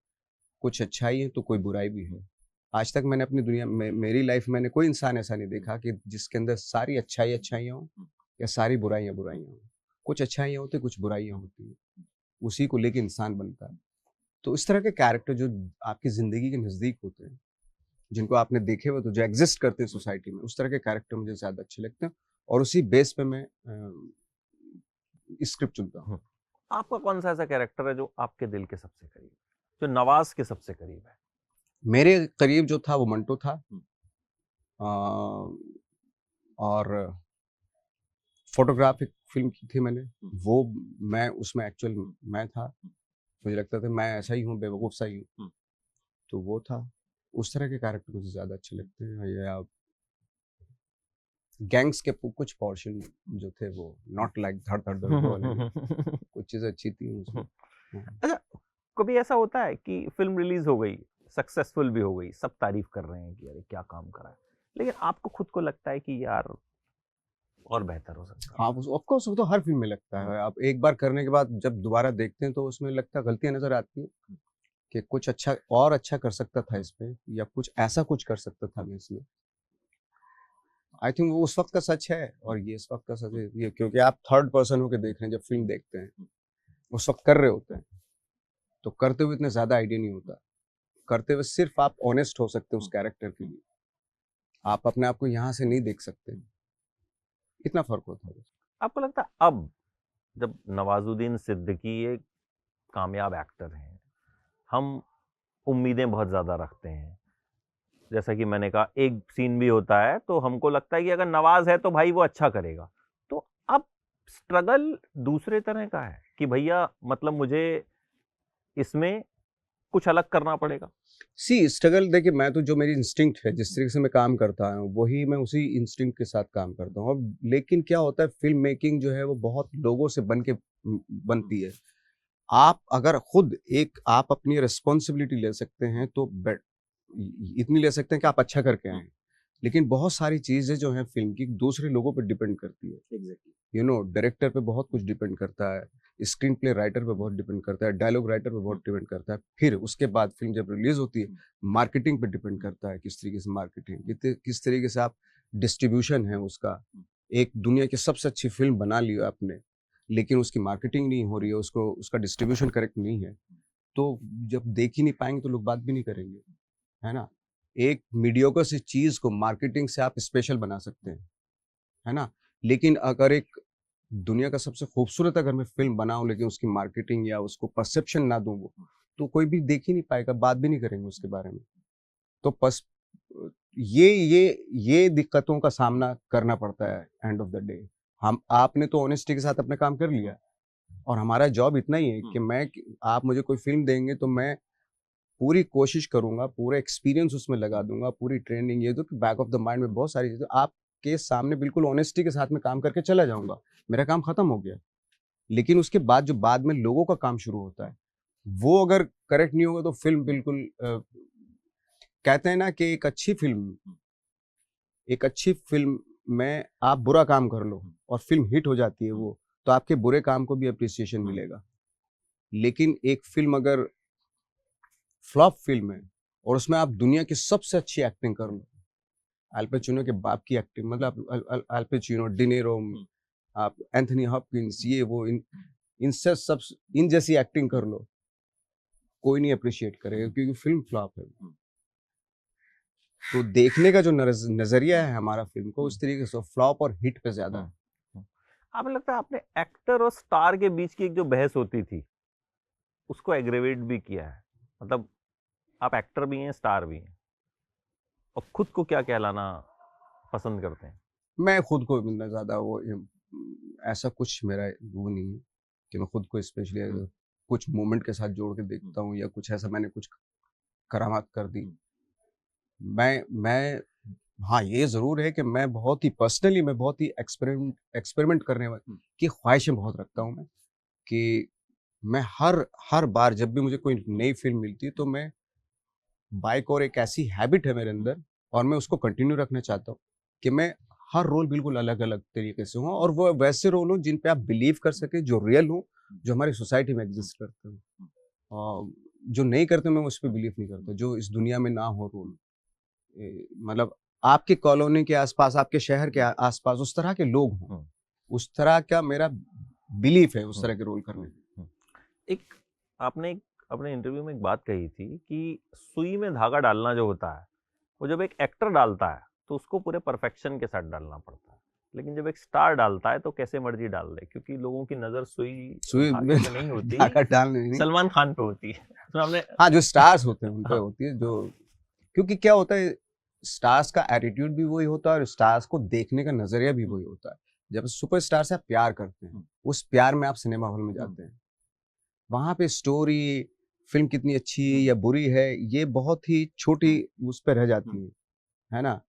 कुछ अच्छाई है तो कोई बुराई भी है। आज तक मैंने अपनी दुनिया में, मेरी लाइफ में मैंने कोई इंसान ऐसा नहीं देखा कि जिसके अंदर सारी अच्छाइयाँ हों या सारी बुराइयाँ हों। कुछ अच्छाइयाँ होती हैं, कुछ बुराइयाँ होती हैं। उसी को लेके इंसान बनता है। तो इस तरह के कैरेक्टर जो आपकी ज़िंदगी के नज़दीक होते हैं, जिनको आपने देखे हुए, तो जो एग्ज़िस्ट करते हैं सोसाइटी में, उस तरह के कैरेक्टर मुझे ज़्यादा अच्छे लगते हैं और उसी बेस पे मैं स्क्रिप्ट चुनता हूँ। आपका कौन सा ऐसा कैरेक्टर है जो आपके दिल के सबसे करीब है, जो नवाज के सबसे करीब है? मेरे करीब जो था वो मंटो था। अ, और फ़ोटोग्राफ एक फ़िल्म की थी मैंने, वो मैं उसमें एक्चुअल मैं था। मुझे लगता था मैं ऐसा ही हूँ, बेवकूफ़ सा ही हूँ, तो वो था। उस तरह के कैरेक्टर मुझे ज़्यादा अच्छे लगते हैं। या गैंग्स के कुछ पोर्शन जो थे वो नॉट लाइक धड़-धड़ वो वाले नहीं, कुछ चीज़ें अच्छी थी उसमें। हाँ। अच्छा, कभी ऐसा होता है कि फिल्म रिलीज हो गई, सक्सेसफुल भी हो गई, सब तारीफ कर रहे हैं कि अरे क्या काम करा है, लेकिन आपको खुद को लगता है कि यार और बेहतर हो सकता हाँ, ऑफ कोर्स वो तो हर फ़िल्म में लगता है। आप एक बार करने के बाद जब दोबारा देखते हैं तो उसमें लगता है, गलतियाँ नज़र आती हैं कि कुछ अच्छा और अच्छा कर सकता था इसमें, या कुछ ऐसा कुछ कर सकता था मैं इसमें। आई थिंक वो उस वक़्त का सच है और ये इस वक़्त का सच है, ये क्योंकि आप थर्ड पर्सन होके देख रहे हैं, जब फ़िल्म देखते हैं, उस वक़्त कर रहे होते हैं, तो करते हुए इतना ज़्यादा आइडिया नहीं होता। करते हुए सिर्फ़ आप ऑनेस्ट हो सकते हो उस कैरेक्टर के लिए। आप अपने आप को यहाँ से नहीं देख सकते। इतना फ़र्क होता है। है? आपको लगता है अब जब नवाजुद्दीन सिद्दीकी एक कामयाब एक्टर हैं, हम उम्मीदें बहुत ज्यादा रखते हैं, जैसा कि मैंने कहा एक सीन भी होता है तो हमको लगता है कि अगर नवाज है तो भाई वो अच्छा करेगा। तो अब स्ट्रगल दूसरे तरह का है कि भैया मतलब मुझे इसमें कुछ अलग करना पड़ेगा। सी स्ट्रगल देखिए, मैं तो जो मेरी इंस्टिंक्ट है, जिस तरीके से मैं काम करता हूँ, वही मैं उसी इंस्टिंक्ट के साथ काम करता हूँ। अब लेकिन क्या होता है, फ़िल्म मेकिंग जो है वो बहुत लोगों से बन के बनती है। आप अगर खुद एक आप अपनी रिस्पॉन्सिबिलिटी ले सकते हैं तो इतनी ले सकते हैं कि आप अच्छा करके आएँ। लेकिन बहुत सारी चीज़ें जो हैं फ़िल्म की, दूसरे लोगों पे डिपेंड करती है। एग्ज़ैक्टली। डायरेक्टर पे बहुत कुछ डिपेंड करता है, स्क्रीन प्ले राइटर पे बहुत डिपेंड करता है, डायलॉग राइटर पे बहुत डिपेंड करता है। फिर उसके बाद फ़िल्म जब रिलीज़ होती है, मार्केटिंग पे डिपेंड करता है, किस तरीके से मार्केटिंग, किस तरीके से आप डिस्ट्रीब्यूशन है उसका। एक दुनिया की सबसे अच्छी फ़िल्म बना ली आपने, लेकिन उसकी मार्केटिंग नहीं हो रही है, उसको उसका डिस्ट्रीब्यूशन करेक्ट नहीं है, तो जब देख ही नहीं पाएँगे तो लोग बात भी नहीं करेंगे, है ना? एक मीडियोकर सी चीज़ को मार्केटिंग से आप स्पेशल बना सकते हैं, है ना? लेकिन अगर एक दुनिया का सबसे खूबसूरत अगर मैं फ़िल्म बनाऊँ, लेकिन उसकी मार्केटिंग या उसको परसेप्शन ना दूँ वो, तो कोई भी देख ही नहीं पाएगा, बात भी नहीं करेंगे उसके बारे में। तो ये दिक्कतों का सामना करना पड़ता है एंड ऑफ द डे। हम आपने तो ऑनेस्टी के साथ अपना काम कर लिया और हमारा जॉब इतना ही है कि आप मुझे कोई फ़िल्म देंगे तो मैं पूरी कोशिश करूँगा, पूरा एक्सपीरियंस उसमें लगा दूँगा, पूरी ट्रेनिंग, ये तो बैक ऑफ द माइंड में बहुत सारी चीज़ें आपके सामने बिल्कुल ऑनेस्टी के साथ में काम करके चला जाऊँगा। मेरा काम खत्म हो गया। लेकिन उसके बाद जो बाद में लोगों का काम शुरू होता है, वो अगर करेक्ट नहीं होगा तो फिल्म बिल्कुल कहते हैं ना कि एक अच्छी फिल्म में आप बुरा काम कर लो और फिल्म हिट हो जाती है वो, तो आपके बुरे काम को भी अप्रिसिएशन मिलेगा। लेकिन एक फिल्म अगर फ्लॉप फिल्म है और उसमें आप दुनिया की सबसे अच्छी एक्टिंग कर लो, अल पचिनो के बाप की एक्टिंग, मतलब अल पचिनो, डिनेरो, आप एंथनी हॉपकिंस, ये वो, इनसे सब इन जैसी एक्टिंग कर लो, कोई नहीं अप्रिशिएट करेगा क्योंकि फिल्म फ्लॉप है। तो देखने का जो नजरिया है हमारा फिल्म को, उस तरीके से फ्लॉप और हिट पे ज्यादा है। आपको लगता है आपने एक्टर और स्टार के बीच की एक जो बहस होती थी उसको एग्रेवेट भी किया है? मतलब आप एक्टर भी हैं, स्टार भी हैं, और खुद को क्या कहलाना पसंद करते हैं? मैं खुद को इतना ज्यादा वो ऐसा कुछ मेरा वो नहीं है कि मैं खुद को स्पेशली कुछ मोमेंट के साथ जोड़ के देखता हूँ या कुछ ऐसा मैंने कुछ करामात कर दी। मैं हाँ, ये जरूर है कि मैं बहुत ही पर्सनली मैं बहुत ही एक्सपेरिमेंट करने की ख्वाहिशें बहुत रखता हूँ मैं, कि मैं हर बार जब भी मुझे कोई नई फिल्म मिलती है तो मैं बाइक, और एक ऐसी हैबिट है मेरे अंदर और मैं उसको कंटिन्यू रखना चाहता हूँ कि मैं हर रोल बिल्कुल अलग अलग तरीके से हूँ, और वो वैसे रोल हो जिन पे आप बिलीव कर सके, जो रियल हो, जो हमारी सोसाइटी में एग्जिस्ट करते हो। और जो नहीं करते मैं उस पर बिलीव नहीं करता, जो इस दुनिया में ना हो रोल, मतलब आपके कॉलोनी के आसपास, आपके शहर के आसपास उस तरह के लोग हों, उस तरह का मेरा बिलीफ है उस तरह के रोल करने में। एक आपने एक अपने इंटरव्यू में एक बात कही थी कि सुई में धागा डालना जो होता है वो जब एक एक्टर डालता है तो उसको पूरे परफेक्शन के साथ डालना पड़ता है, लेकिन जब एक स्टार डालता है तो कैसे मर्जी डाल दे, क्योंकि लोगों की नजर सुई धागे पे नहीं होती, धागा डालने नहीं, सलमान खान पे होती है। तो हमने हाँ, जो स्टार्स होते हैं उन पे हाँ, होती है, जो क्योंकि क्या होता है, स्टार्स का एटीट्यूड भी वही होता है और स्टार्स को देखने का नजरिया भी वही होता है। जब सुपरस्टार से आप प्यार करते हैं, उस प्यार में आप सिनेमा हॉल में जाते हैं, वहां पे स्टोरी, फिल्म कितनी अच्छी या बुरी है, ये बहुत ही छोटी उस पर रह जाती है ना?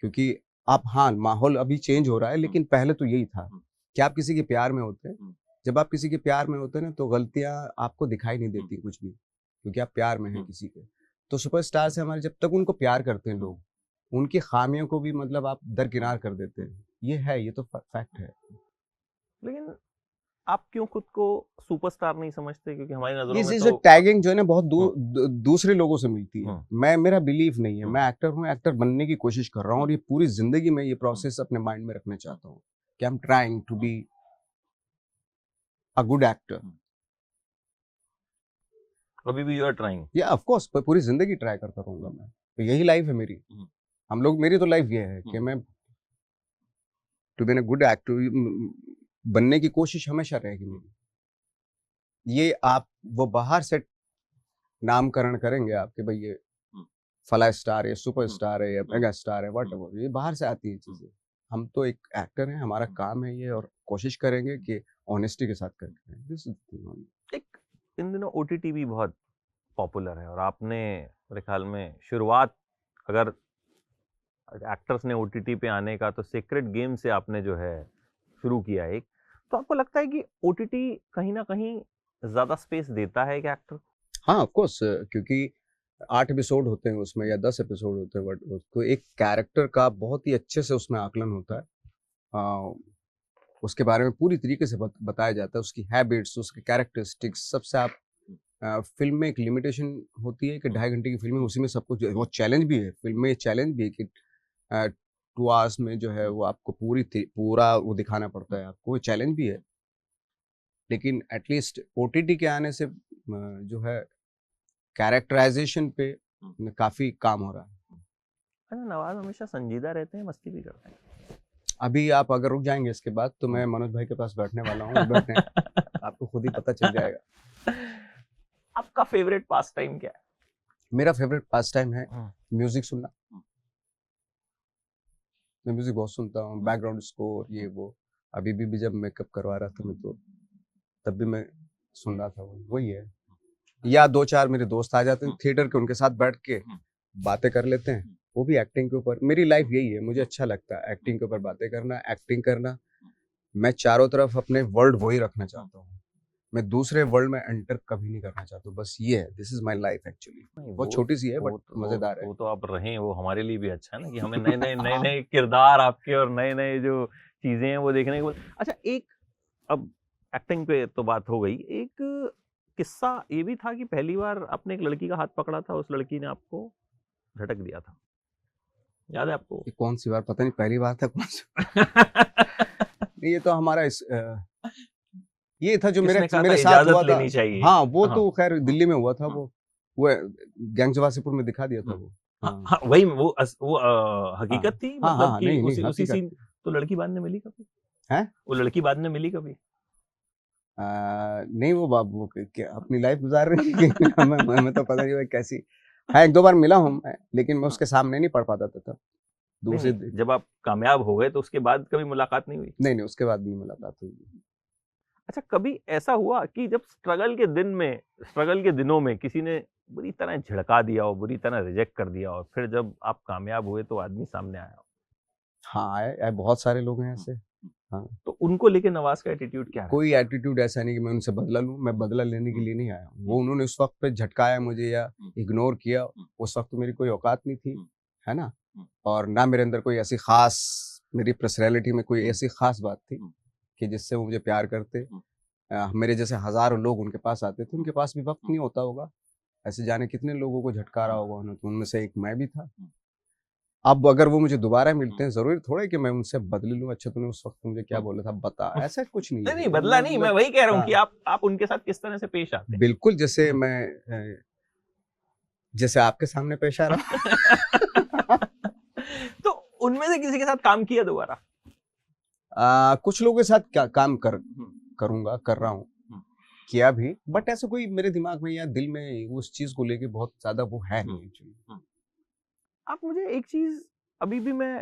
क्योंकि आप, हाँ, माहौल अभी चेंज हो रहा है, लेकिन पहले तो यही था कि आप किसी के प्यार में होते हैं। जब आप किसी के प्यार में होते हैं ना, तो गलतियां आपको दिखाई नहीं देती कुछ भी, क्योंकि आप प्यार में हैं किसी के। तो सुपरस्टार से हमारे, जब तक उनको प्यार करते हैं लोग, उनकी खामियों को भी मतलब आप दरकिनार कर देते हैं। ये तो फैक्ट है। लेकिन आप क्यों खुद को सुपरस्टार नहीं समझते? क्योंकि हमारी नजरों में इस तो टैगिंग जो है ना बहुत दूसरे लोगों से मिलती है। हम्म। मेरा बिलीव नहीं है। मैं एक्टर हूँ, एक्टर बनने की कोशिश कर रहा हूँ, और ये पूरी जिंदगी में ये प्रोसेस अपने माइंड में रखना चाहता हूँ कि I am trying to be a good actor. अभी भी यू आर ट्राइंग? या ऑफ कोर्स पूरी जिंदगी ट्राई करता रहूंगा मैं, तो यही लाइफ है मेरी। हम लोग, मेरी तो लाइफ ये है कि मैं to be a good actor बनने की कोशिश हमेशा रहेगी मेरी। ये आप वो बाहर से नामकरण करेंगे आपके, भाई ये फला स्टार है, सुपर स्टार है, या मेगा स्टार है, व्हाटएवर, ये बाहर से आती है चीजें। हम तो एक एक्टर हैं, हमारा काम है ये, और कोशिश करेंगे कि ऑनेस्टी के साथ करें। This is the thing. एक इन दिनों ओटीटी भी बहुत पॉपुलर है, और आपने मेरे ख्याल में शुरुआत, अगर एक्टर्स ने ओटीटी पे आने का, तो सीक्रेट गेम से आपने जो है शुरू किया एक। तो आपको लगता है कि ओटीटी कहीं ना कहीं ज्यादा स्पेस देता है क्या एक्टर? हाँ, ऑफ कोर्स, क्योंकि 8 एपिसोड होते हैं उसमें या 10 एपिसोड होते हैं, बट उसको एक कैरेक्टर का बहुत ही अच्छे से उसमें आकलन होता है। उसके बारे में पूरी तरीके से बताया जाता है, उसकी हैबिट्स, उसके कैरेक्टरिस्टिक्स सबसे। आप फिल्म में एक लिमिटेशन होती है कि 2.5 घंटे की फिल्म है, उसी में सब कुछ, वो चैलेंज भी है फिल्म में, चैलेंज भी है कि 2 आवर्स में जो है वो आपको पूरा वो दिखाना पड़ता है आपको, वो चैलेंज भी है। लेकिन एटलीस्ट ओटीटी के आने से जो है कैरेक्टराइजेशन पे काफी काम हो रहा है। अच्छा, नवाज हमेशा संजीदा रहते हैं, मस्ती भी करते हैं? अभी आप अगर रुक जाएंगे इसके बाद तो मैं मनोज भाई के पास बैठने वाला हूँ, बैठने आपको खुद ही पता चल जाएगा। आपका फेवरेट पास टाइम क्या है? मेरा फेवरेट पास टाइम है म्यूजिक सुनना। मैं म्यूजिक बहुत सुनता हूँ, बैकग्राउंड स्कोर, ये वो। अभी भी जब मेकअप करवा रहा था मैं, तो तब भी मैं सुन रहा था, वही है। या 2-4 मेरे दोस्त आ जाते हैं थिएटर के, उनके साथ बैठ के बातें कर लेते हैं, वो भी एक्टिंग के ऊपर। मेरी लाइफ यही है, मुझे अच्छा लगता है एक्टिंग के ऊपर बातें करना, एक्टिंग करना, मैं चारों तरफ अपने वर्ल्ड वही रखना चाहता हूँ, मैं दूसरे वर्ल्ड में एंटर कभी नहीं करना चाहता हूँ, बस ये है, this is my life actually. नहीं, बहुत छोटी सी है बट मजेदार है। वो तो आप रहें, वो हमारे लिए भी अच्छा है ना कि हमें नए नए किरदार आपके और नए नए जो चीजें हैं वो देखने को। अच्छा, एक अब एक्टिंग पे तो बात हो गई, एक किस्सा ये भी था कि पहली बार आपने एक लड़की का हाथ पकड़ा था, उस लड़की ने आपको झटक दिया था, याद है आपको? ये कौन सी बार, पता नहीं पहली बार था कौन सी। नहीं, ये तो हमारा ये था जो किसने कहा था मेरे साथ इजाजत हुआ था। लेनी चाहिए? हाँ, वो हाँ, तो खैर दिल्ली में हुआ था। हाँ, वो गैंग जवासीपुर में दिखा दिया था वो। हाँ, हाँ हाँ, वही वो हाँ हकीकत थी, हाँ मतलब हाँ, कि नहीं नहीं, उसी हकीकत सीन। तो लड़की बाद में मिली कभी? है। वो लड़की बाद में मिली कभी? नहीं, वो बाबू क्या अपनी लाइफ गुजार रही है। हमें तो पता नहीं भाई कैसी। हाँ, एक दो बार मिला हूँ मैं, लेकिन मैं उसके सामने नहीं पढ़ पाता था तब। नहीं दूसरे नहीं, जब आप कामयाब हो गए तो उसके बाद कभी मुलाकात नहीं हुई? नहीं नहीं, उसके बाद नहीं मुलाकात हुई। अच्छा, कभी ऐसा हुआ कि जब स्ट्रगल के दिनों में किसी ने बुरी तरह झिड़का दिया हो, बुरी तरह रिजेक्ट कर दिया हो, फिर जब आप कामयाब हुए तो आदमी सामने आया हो? हाँ, आए आए, बहुत सारे लोग हैं ऐसे। हाँ, तो उनको लेके नवाज का एटीट्यूड क्या रहा? कोई एटीट्यूड ऐसा नहीं कि मैं उनसे बदला लूं। मैं बदला लेने के लिए नहीं आया हूं। वो उन्होंने उस वक्त पे झटकाया मुझे या इग्नोर किया, उस वक्त तो मेरी कोई औकात नहीं थी, है ना। और ना मेरे अंदर कोई ऐसी खास, मेरी पर्सनैलिटी में कोई ऐसी खास बात थी कि जिससे वो मुझे प्यार करते। मेरे जैसे हजारों लोग उनके पास आते थे, उनके पास भी वक्त नहीं होता होगा, ऐसे जाने कितने लोगों को झटका रहा होगा उन्होंने, तो उनमें से एक मैं भी था। अब अगर वो मुझे दोबारा मिलते हैं, जरूरी थोड़ा है कि मैं उनसे बदल लूं। अच्छा तूने उस वक्त मुझे क्या बोला था बता, ऐसा कुछ नहीं नहीं है। नहीं, बदला नहीं, मैं वही कह रहा हूँ कि हाँ, आप उनके साथ किस तरह से पेश आते हैं। बिल्कुल, जैसे मैं जैसे आपके सामने पेश आ रहा हूं। तो उनमें से किसी के साथ काम किया दोबारा? कुछ लोगों के साथ क्या काम करूंगा, कर रहा हूँ, किया भी, बट ऐसा कोई मेरे दिमाग में या दिल में उस चीज को लेके बहुत ज्यादा वो है नहीं एक्चुअली। आप मुझे एक चीज, अभी भी मैं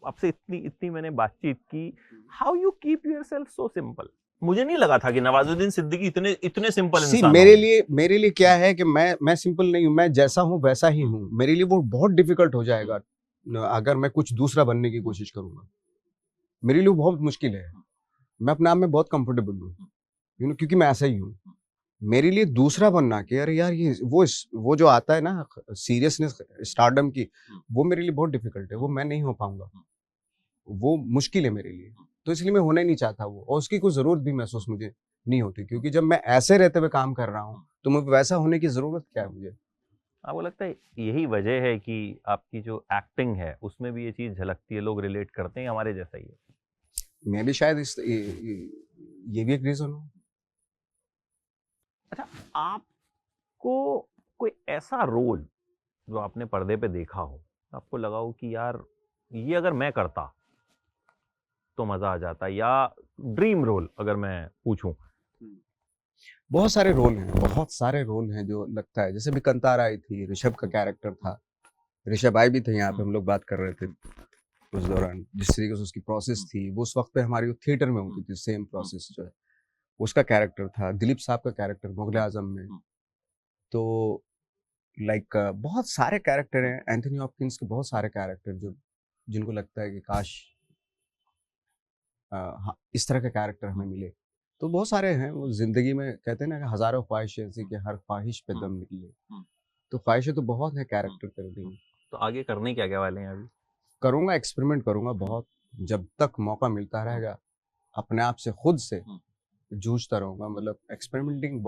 आपसे इतनी इतनी मैंने बातचीत की, how you keep yourself so simple? मुझे नहीं लगा था कि नवाजुद्दीन सिद्दीकी इतने इतने सिंपल सी, इंसान मेरे लिए क्या है कि मैं सिंपल नहीं हूँ। मैं जैसा हूँ वैसा ही हूँ। मेरे लिए वो बहुत डिफिकल्ट हो जाएगा अगर मैं कुछ दूसरा बनने की कोशिश करूंगा। मेरे लिए वो बहुत मुश्किल है। मैं अपने आप में बहुत कंफर्टेबल हूँ, क्योंकि मैं ऐसा ही हूँ। मेरे लिए दूसरा बनना कि अरे यार ये वो जो आता है ना सीरियसनेस स्टारडम की, वो मेरे लिए बहुत डिफिकल्ट है। वो मैं नहीं हो पाऊंगा, वो मुश्किल है मेरे लिए। तो इसलिए मैं होना ही नहीं चाहता वो, और उसकी कोई जरूरत भी महसूस मुझे नहीं होती, क्योंकि जब मैं ऐसे रहते हुए काम कर रहा हूँ तो मुझे वैसा होने की जरूरत क्या है मुझे। आपको लगता है यही वजह है कि आपकी जो एक्टिंग है उसमें भी ये चीज झलकती है, लोग रिलेट करते हैं, हमारे जैसा ही है? मैं भी शायद ये भी एक रीजन हो। अच्छा, आपको कोई ऐसा रोल जो आपने पर्दे पे देखा हो, आपको लगा हो कि यार ये अगर मैं करता तो मजा आ जाता, या ड्रीम रोल अगर मैं पूछूं? बहुत सारे रोल हैं, बहुत सारे रोल हैं जो लगता है। जैसे भी कंतार आई थी, ऋषभ का कैरेक्टर था। ऋषभ आई भी थे यहाँ पे, हम लोग बात कर रहे थे उस दौरान। जिस तरीके से उसकी प्रोसेस थी, वो उस वक्त पे हमारी थिएटर में होती थी, सेम प्रोसेस जो है उसका कैरेक्टर था। दिलीप साहब का कैरेक्टर मुगले आजम में। तो लाइक बहुत सारे कैरेक्टर हैं, एंथनी हॉपकिंस के बहुत सारे कैरेक्टर जो जिनको लगता है कि काश हाँ, इस तरह का कैरेक्टर हमें मिले। तो बहुत सारे हैं। वो जिंदगी में कहते हैं ना कि हजारों ख्वाहिशें ऐसी कि हर ख्वाहिश पे दम निकले। तो ख्वाहिशें तो बहुत है कैरेक्टर करने की। तो आगे करने क्या क्या वाले हैं अभी? करूंगा, एक्सपेरिमेंट करूंगा बहुत। जब तक मौका मिलता रहेगा अपने आप से, खुद से जूझता रहूंगा। मतलब एक्सपेरिमेंट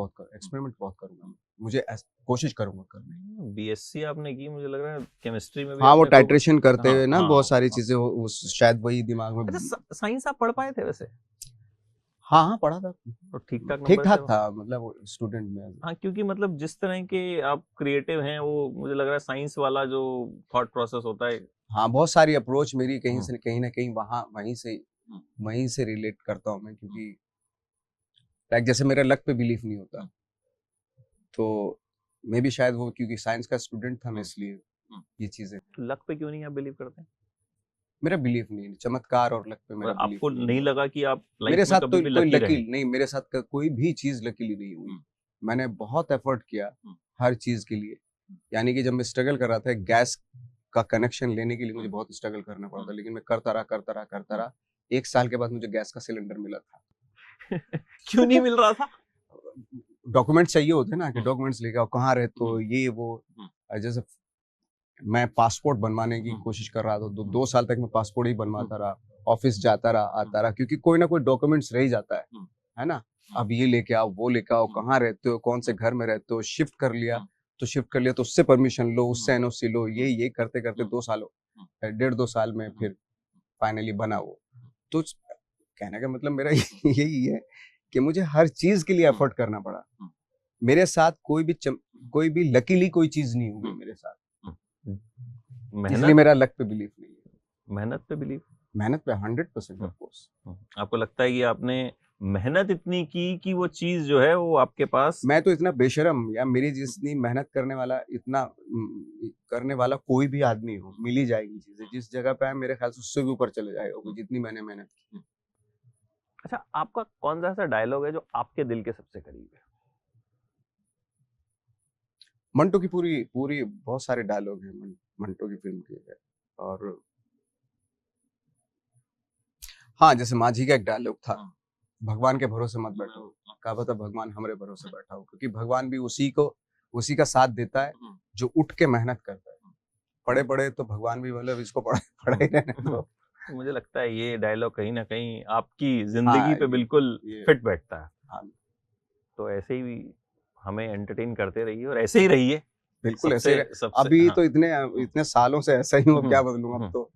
बहुत करूंगा। कोशिश करूंगा करने की। बीएससी आपने की, मुझे लग रहा है केमिस्ट्री में भी हाँ, वो आपने तो टाइट्रेशन करते हाँ हुए ना हाँ बहुत सारी हाँ। चीजें शायद वही दिमाग में। अच्छा, साइंस आप पढ़ पाए थे वैसे? हाँ हाँ, पढ़ा था। तो ठीक ठाक ठीक नंबर से? ठाक था, मतलब स्टूडेंट में। हाँ, क्योंकि मतलब जिस तरह के आप क्रिएटिव हैं, वो मुझे लग रहा है साइंस वाला जो थॉट प्रोसेस होता है। हाँ, बहुत सारी अप्रोच मेरी कहीं हम्म, से कहीं ना कहीं वहीं से रिलेट करता हूँ मैं, क्योंकि लाइक जैसे मेरा लक पे बिलीफ नहीं होता, तो मे भी शायद वो क्योंकि साइंस का स्टूडेंट था मैं, इसलिए ये चीजें। तो लक पे क्यों नहीं आप बिलीव करते? मेरा बिलीफ नहीं है, चमत्कार और लक पे मेरा और बिलीफ आपको नहीं नहीं है। लगा कि आप लाइफ मेरे में साथ कभी तो भी कोई लकी रहे? लकी नहीं, मेरे साथ कोई भी चीज लकीली नहीं हुई। मैंने बहुत एफर्ट किया हर चीज के लिए। यानी कि जब मैं स्ट्रगल कर रहा था, गैस का कनेक्शन लेने के लिए मुझे बहुत स्ट्रगल करना पड़ा था, लेकिन मैं करता रहा। 1 साल के बाद मुझे गैस का सिलेंडर मिला था। क्यों नहीं मिल रहा था? डॉक्यूमेंट चाहिए होते ना कि डॉक्यूमेंट्स लेके आओ, कहाँ रहते हो, ये वो। जैसे मैं पासपोर्ट बनवाने की कोशिश कर रहा था, 2 साल तक मैं पासपोर्ट ही बनवाता रहा, ऑफिस जाता रहा, आता रहा, क्योंकि कोई ना कोई डॉक्यूमेंट्स रह ही जाता है ना। अब ये लेके आओ, वो लेके आओ, कहाँ रहते हो, कौन से घर में रहते हो, शिफ्ट कर लिया तो उससे परमिशन लो, उससे एनओसी लो, ये करते करते 2 साल 1.5-2 साल में फिर फाइनली बना वो। तो कहने का मतलब मेरा यही है कि मुझे हर चीज के लिए एफर्ट करना पड़ा। मेरे साथ कोई भी लकीली कोई चीज नहीं हुई मेरे साथ, इसलिए मेहनत मेरा लक पे बिलीफ नहीं है। मेहनत पे बिलीव। मेहनत पे 100% ऑफ कोर्स। आपको लगता है कि आपने मेहनत इतनी की कि वो चीज जो है वो आपके पास? मैं तो इतना बेशरम, या मेरी जितनी मेहनत करने वाला, इतना करने वाला कोई भी आदमी हो, मिल ही जाएगी चीजें। जिस जगह पे है मेरे ख्याल से उससे भी ऊपर चले जाएगा जितनी मैंने मेहनत की। अच्छा, आपका कौन सा ऐसा डायलॉग है जो आपके दिल के सबसे करीब है? मंटो की पूरी बहुत सारे डायलॉग हैं मंटो की फिल्म के है। और हाँ, जैसे माझी का एक डायलॉग था, भगवान के भरोसे मत बैठो, क्या पता भगवान हमारे भरोसे बैठा हो, क्योंकि भगवान भी उसी का साथ देता है जो उठ के मेहनत करता है। पढ़े पढ़े तो भगवान भी मतलब इसको पढ़ा ही रहने दो। मुझे लगता है ये डायलॉग कहीं ना कहीं आपकी जिंदगी पे बिल्कुल फिट बैठता है। हाँ, तो ऐसे ही हमें एंटरटेन करते रहिए और ऐसे ही रहिए। बिल्कुल ऐसे अभी तो इतने सालों से ऐसा ही हो, क्या बदलूंगा अब तो।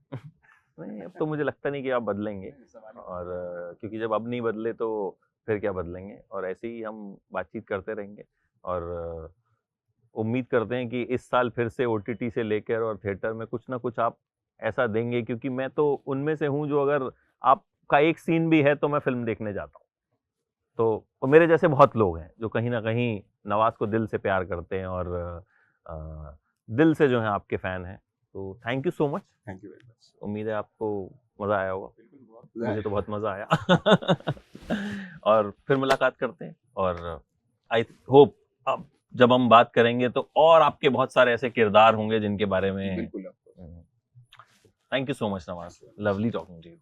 नहीं, अब तो मुझे लगता नहीं कि आप बदलेंगे, और क्योंकि जब अब नहीं बदले तो फिर क्या बदलेंगे। और ऐसे ही हम बातचीत करते रहेंगे, और उम्मीद करते हैं कि इस साल फिर से ओटीटी से लेकर और थिएटर में कुछ ना कुछ आप ऐसा देंगे, क्योंकि मैं तो उनमें से हूँ जो अगर आपका एक सीन भी है तो मैं फिल्म देखने जाता हूँ। तो और मेरे जैसे बहुत लोग हैं जो कहीं ना कहीं नवाज को दिल से प्यार करते हैं और दिल से जो है आपके फैन हैं। तो thank you so much. Thank you very much. उम्मीद है आपको मज़ा आया होगा। मुझे तो बहुत मज़ा आया। और फिर मुलाकात करते हैं, और आई होप अब जब हम बात करेंगे तो और आपके बहुत सारे ऐसे किरदार होंगे जिनके बारे में। बिल्कुल। Thank you so much Nawaz, lovely talking to you.